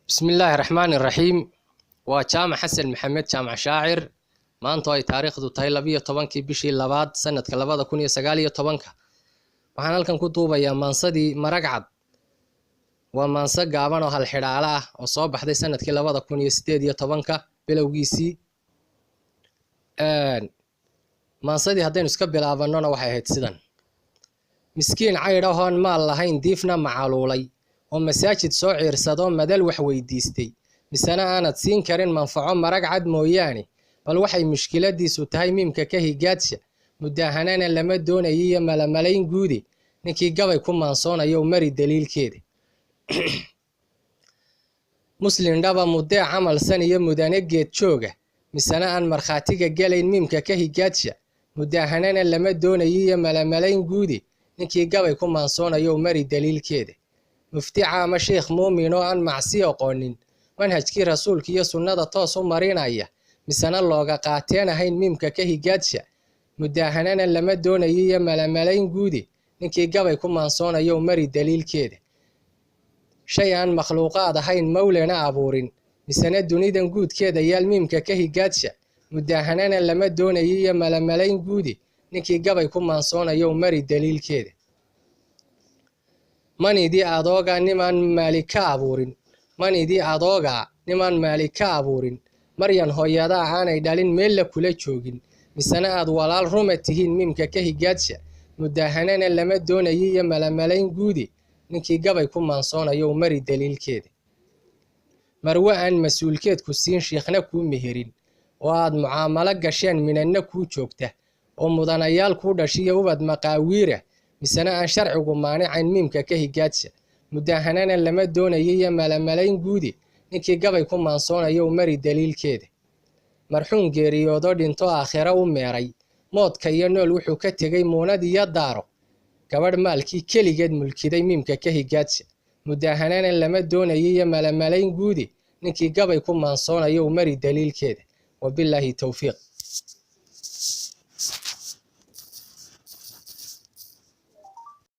بسم الله الرحمن الرحيم وجامع حسن محمد جامع شاعر maanta ay taariikhdu tahay 12 bishii labaad sanadka 2019 waxaan halkan ku duubayaa maansadii maragcad waa maansa gaaban oo hal xidhaala ah oo soo baxday sanadkii 2018 bilowgiisii maansadii haddaynu iska bilaabannona waxay ahayd sidan miskiin caydhahoon maal lahayn diifna macaluulay oo masaajid soo ciirsado madal wax weydiistay misana aanad siin karin manfaco maragcad mooyaane bal waxay mushkiladiisu tahay miimka ka higaadsha mudaahanana lama doonayo iyo malamalayn guudi ninkii gabay ku maansoonayo mari daliilkeeda muslim dhaba mudee camalsan iyo mudane geed jooga misana aan markhaatiga galayn miimka ka higaadsha mudaahanana lama doonayo iyo malamalayn guudi ninkii gabay ku maansoonayo mari daliilkeeda mufti caama sheekh muumin oo aan macsi aqoonin manhajkii rasuulka iyo sunnada toos u marinaya misana looga qaateen ahayn miimka ka higaadsha mudaahanana lama doonayo iyo malamalayn guudi ninkii gabay ku maansoonayo mari daliilkeeda shay aan makhluuqaad ahayn mawlana abuurin misana dunidan guudkeeda yaal miimka ka higaadsha mudaahanana lama doonayo iyo malamalayn guudi ninkii gabay ku maansoonayo mari daliilkeeda manidii adooga nimaan maalika abuurin manidii adooga nimaan maalika abuurin maryan hooyadaa aanay dhalin meel la kula joogin misana aad walaal ruma tihiin miimka ka higaadsha mudaahanana lama doonayo iyo malamalayn guudi ninkii gabay ku maansoonayo mari daliilkeeda marwe aan mas-uulkeedku siin shiikhna kuu meherin oo aad mucaamalo gasheen minanna kuu joogta oo mudanayaal kuu dhashiyo ubad maqaawiira misana aan sharcigu maanicayn miimka ka higaadsha mudaahanana lama doonayo iyo malamalayn guudi ninkii gabay ku maansoonayo mari daliilkeeda marxuum geeriyoodo dhinto aakhira u meeray moodka iyo nool wuxuu ka tegay muunad iyo daaro gabadh maalkii keligeed mulkiday miimka ka higaadsha mudaahanana lama doonayo iyo malamalayn guudi ninkii gabay ku maansoonayo mari daliilkeeda wabilaahi towfiiq.